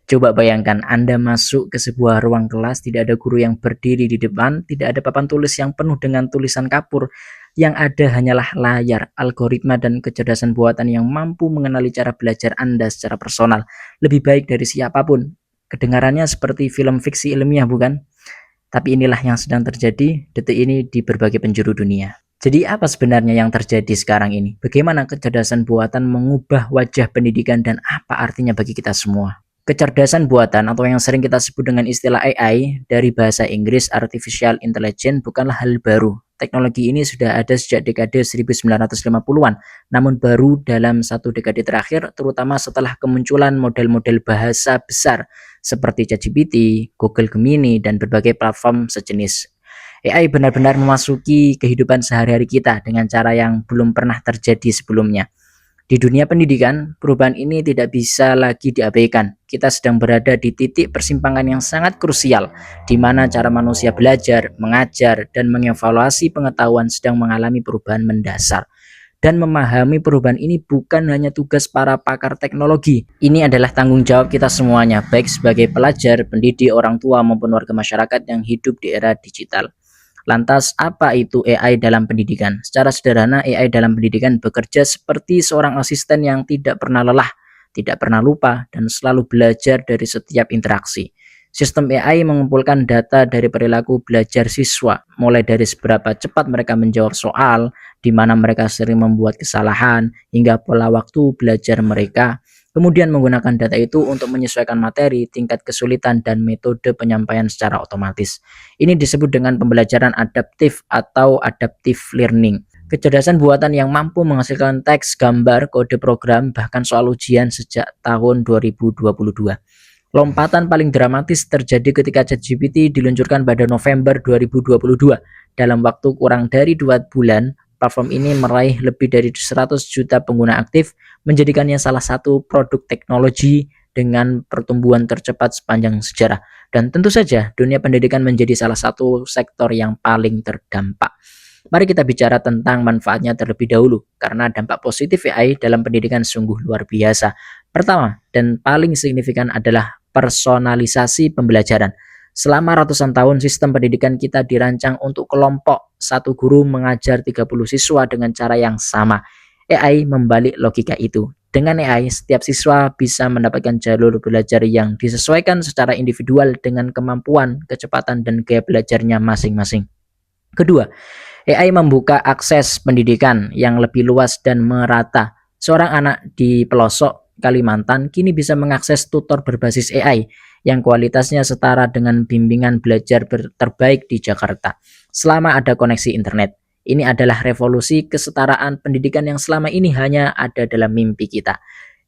Coba bayangkan Anda masuk ke sebuah ruang kelas, tidak ada guru yang berdiri di depan, tidak ada papan tulis yang penuh dengan tulisan kapur. Yang ada hanyalah layar, algoritma, dan kecerdasan buatan yang mampu mengenali cara belajar Anda secara personal. Lebih baik dari siapapun. Kedengarannya seperti film fiksi ilmiah, bukan? Tapi inilah yang sedang terjadi detik ini di berbagai penjuru dunia. Jadi apa sebenarnya yang terjadi sekarang ini? Bagaimana kecerdasan buatan mengubah wajah pendidikan dan apa artinya bagi kita semua? Kecerdasan buatan atau yang sering kita sebut dengan istilah AI dari bahasa Inggris Artificial Intelligence bukanlah hal baru. Teknologi ini sudah ada sejak dekade 1950-an, namun baru dalam satu dekade terakhir, terutama setelah kemunculan model-model bahasa besar seperti ChatGPT, Google Gemini, dan berbagai platform sejenis. AI benar-benar memasuki kehidupan sehari-hari kita dengan cara yang belum pernah terjadi sebelumnya. Di dunia pendidikan, perubahan ini tidak bisa lagi diabaikan. Kita sedang berada di titik persimpangan yang sangat krusial, di mana cara manusia belajar, mengajar, dan mengevaluasi pengetahuan sedang mengalami perubahan mendasar. Dan memahami perubahan ini bukan hanya tugas para pakar teknologi. Ini adalah tanggung jawab kita semuanya, baik sebagai pelajar, pendidik, orang tua, maupun warga masyarakat yang hidup di era digital. Lantas, apa itu AI dalam pendidikan? Secara sederhana, AI dalam pendidikan bekerja seperti seorang asisten yang tidak pernah lelah, tidak pernah lupa, dan selalu belajar dari setiap interaksi. Sistem AI mengumpulkan data dari perilaku belajar siswa, mulai dari seberapa cepat mereka menjawab soal, di mana mereka sering membuat kesalahan, hingga pola waktu belajar mereka. Kemudian menggunakan data itu untuk menyesuaikan materi, tingkat kesulitan, dan metode penyampaian secara otomatis. Ini disebut dengan pembelajaran adaptif atau adaptive learning. Kecerdasan buatan yang mampu menghasilkan teks, gambar, kode program, bahkan soal ujian sejak tahun 2022. Lompatan paling dramatis terjadi ketika ChatGPT diluncurkan pada November 2022. Dalam waktu kurang dari 2 bulan, platform ini meraih lebih dari 100 juta pengguna aktif, menjadikannya salah satu produk teknologi dengan pertumbuhan tercepat sepanjang sejarah. Dan tentu saja dunia pendidikan menjadi salah satu sektor yang paling terdampak. Mari kita bicara tentang manfaatnya terlebih dahulu, karena dampak positif AI dalam pendidikan sungguh luar biasa. Pertama, dan paling signifikan adalah personalisasi pembelajaran. Selama ratusan tahun, sistem pendidikan kita dirancang untuk kelompok. Satu guru mengajar 30 siswa dengan cara yang sama. AI membalik logika itu. Dengan AI, setiap siswa bisa mendapatkan jalur belajar yang disesuaikan secara individual dengan kemampuan, kecepatan, dan gaya belajarnya masing-masing. Kedua, AI membuka akses pendidikan yang lebih luas dan merata. Seorang anak di pelosok Kalimantan kini bisa mengakses tutor berbasis AI yang kualitasnya setara dengan bimbingan belajar terbaik di Jakarta, selama ada koneksi internet. Ini adalah revolusi kesetaraan pendidikan yang selama ini hanya ada dalam mimpi kita.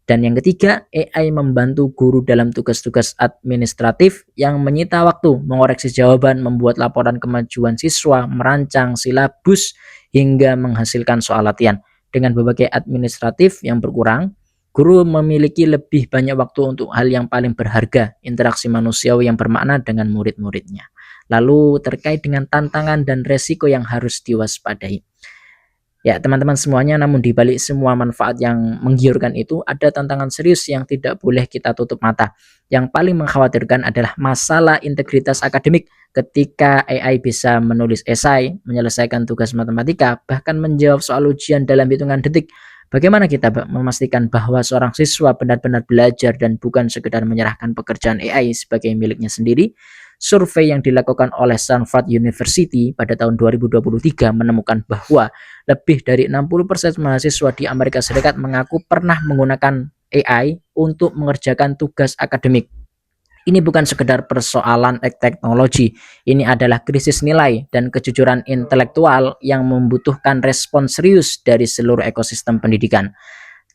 Dan yang ketiga, AI membantu guru dalam tugas-tugas administratif yang menyita waktu, mengoreksi jawaban, membuat laporan kemajuan siswa, merancang silabus, hingga menghasilkan soal latihan. Dengan berbagai administratif yang berkurang, guru memiliki lebih banyak waktu untuk hal yang paling berharga, interaksi manusiawi yang bermakna dengan murid-muridnya. Lalu terkait dengan tantangan dan resiko yang harus diwaspadai. Ya, teman-teman semuanya, namun di balik semua manfaat yang menggiurkan itu, ada tantangan serius yang tidak boleh kita tutup mata. Yang paling mengkhawatirkan adalah masalah integritas akademik. Ketika AI bisa menulis esai, menyelesaikan tugas matematika, bahkan menjawab soal ujian dalam hitungan detik, bagaimana kita memastikan bahwa seorang siswa benar-benar belajar dan bukan sekedar menyerahkan pekerjaan AI sebagai miliknya sendiri? Survei yang dilakukan oleh Stanford University pada tahun 2023 menemukan bahwa lebih dari 60% mahasiswa di Amerika Serikat mengaku pernah menggunakan AI untuk mengerjakan tugas akademik. Ini bukan sekedar persoalan teknologi, ini adalah krisis nilai dan kejujuran intelektual yang membutuhkan respon serius dari seluruh ekosistem pendidikan.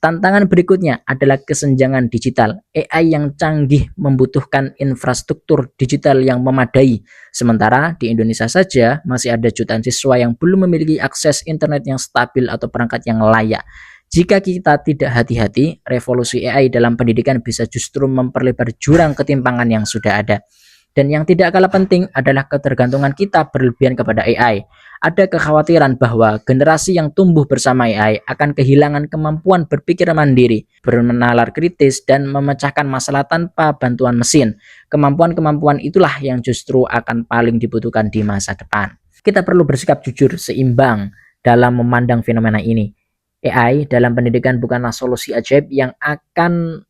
Tantangan berikutnya adalah kesenjangan digital. AI yang canggih membutuhkan infrastruktur digital yang memadai. Sementara di Indonesia saja masih ada jutaan siswa yang belum memiliki akses internet yang stabil atau perangkat yang layak. Jika kita tidak hati-hati, revolusi AI dalam pendidikan bisa justru memperlebar jurang ketimpangan yang sudah ada. Dan yang tidak kalah penting adalah ketergantungan kita berlebihan kepada AI. Ada kekhawatiran bahwa generasi yang tumbuh bersama AI akan kehilangan kemampuan berpikir mandiri, bernalar kritis, dan memecahkan masalah tanpa bantuan mesin. Kemampuan-kemampuan itulah yang justru akan paling dibutuhkan di masa depan. Kita perlu bersikap jujur, seimbang dalam memandang fenomena ini. AI dalam pendidikan bukanlah solusi ajaib yang akan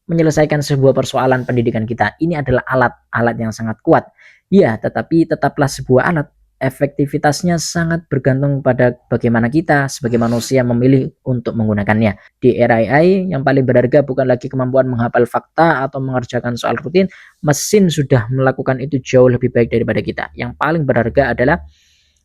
menyelesaikan sebuah persoalan pendidikan kita. Ini adalah alat yang sangat kuat. Ya, tetapi tetaplah sebuah alat. Efektivitasnya sangat bergantung pada bagaimana kita sebagai manusia memilih untuk menggunakannya. Di era AI, yang paling berharga bukan lagi kemampuan menghafal fakta atau mengerjakan soal rutin. Mesin sudah melakukan itu jauh lebih baik daripada kita. Yang paling berharga adalah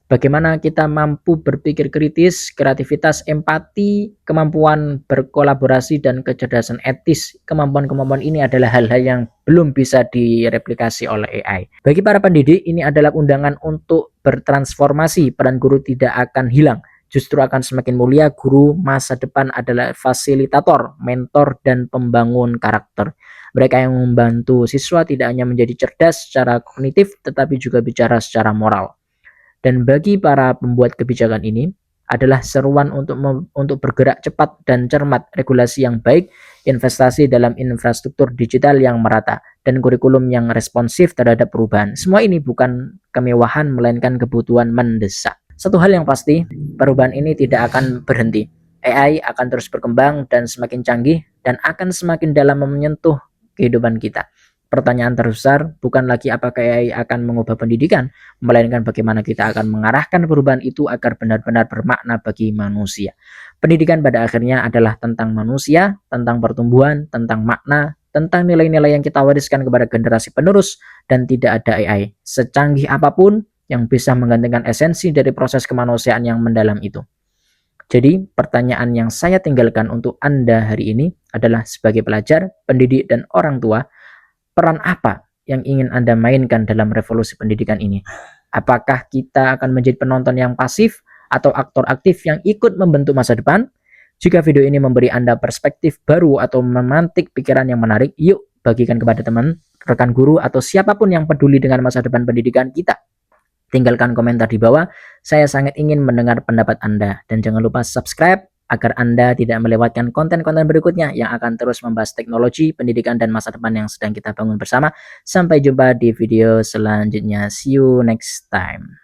bagaimana kita mampu berpikir kritis, kreativitas, empati, kemampuan berkolaborasi, dan kecerdasan etis. Kemampuan-kemampuan ini adalah hal-hal yang belum bisa direplikasi oleh AI. Bagi para pendidik, ini adalah undangan untuk bertransformasi. Peran guru tidak akan hilang, justru akan semakin mulia. Guru masa depan adalah fasilitator, mentor, dan pembangun karakter. Mereka yang membantu siswa tidak hanya menjadi cerdas secara kognitif, tetapi juga bicara secara moral. Dan bagi para pembuat kebijakan ini adalah seruan untuk bergerak cepat dan cermat, regulasi yang baik, investasi dalam infrastruktur digital yang merata, dan kurikulum yang responsif terhadap perubahan. Semua ini bukan kemewahan, melainkan kebutuhan mendesak. Satu hal yang pasti, perubahan ini tidak akan berhenti. AI akan terus berkembang dan semakin canggih, dan akan semakin dalam menyentuh kehidupan kita. Pertanyaan terbesar bukan lagi apakah AI akan mengubah pendidikan, melainkan bagaimana kita akan mengarahkan perubahan itu agar benar-benar bermakna bagi manusia. Pendidikan pada akhirnya adalah tentang manusia, tentang pertumbuhan, tentang makna, tentang nilai-nilai yang kita wariskan kepada generasi penerus, dan tidak ada AI secanggih apapun yang bisa menggantikan esensi dari proses kemanusiaan yang mendalam itu. Jadi, pertanyaan yang saya tinggalkan untuk Anda hari ini adalah sebagai pelajar, pendidik, dan orang tua, peran apa yang ingin Anda mainkan dalam revolusi pendidikan ini? Apakah kita akan menjadi penonton yang pasif atau aktor aktif yang ikut membentuk masa depan? Jika video ini memberi Anda perspektif baru atau memantik pikiran yang menarik, yuk bagikan kepada teman, rekan guru, atau siapapun yang peduli dengan masa depan pendidikan kita. Tinggalkan komentar di bawah, saya sangat ingin mendengar pendapat Anda. Dan jangan lupa subscribe agar Anda tidak melewatkan konten-konten berikutnya yang akan terus membahas teknologi, pendidikan, dan masa depan yang sedang kita bangun bersama. Sampai jumpa di video selanjutnya. See you next time.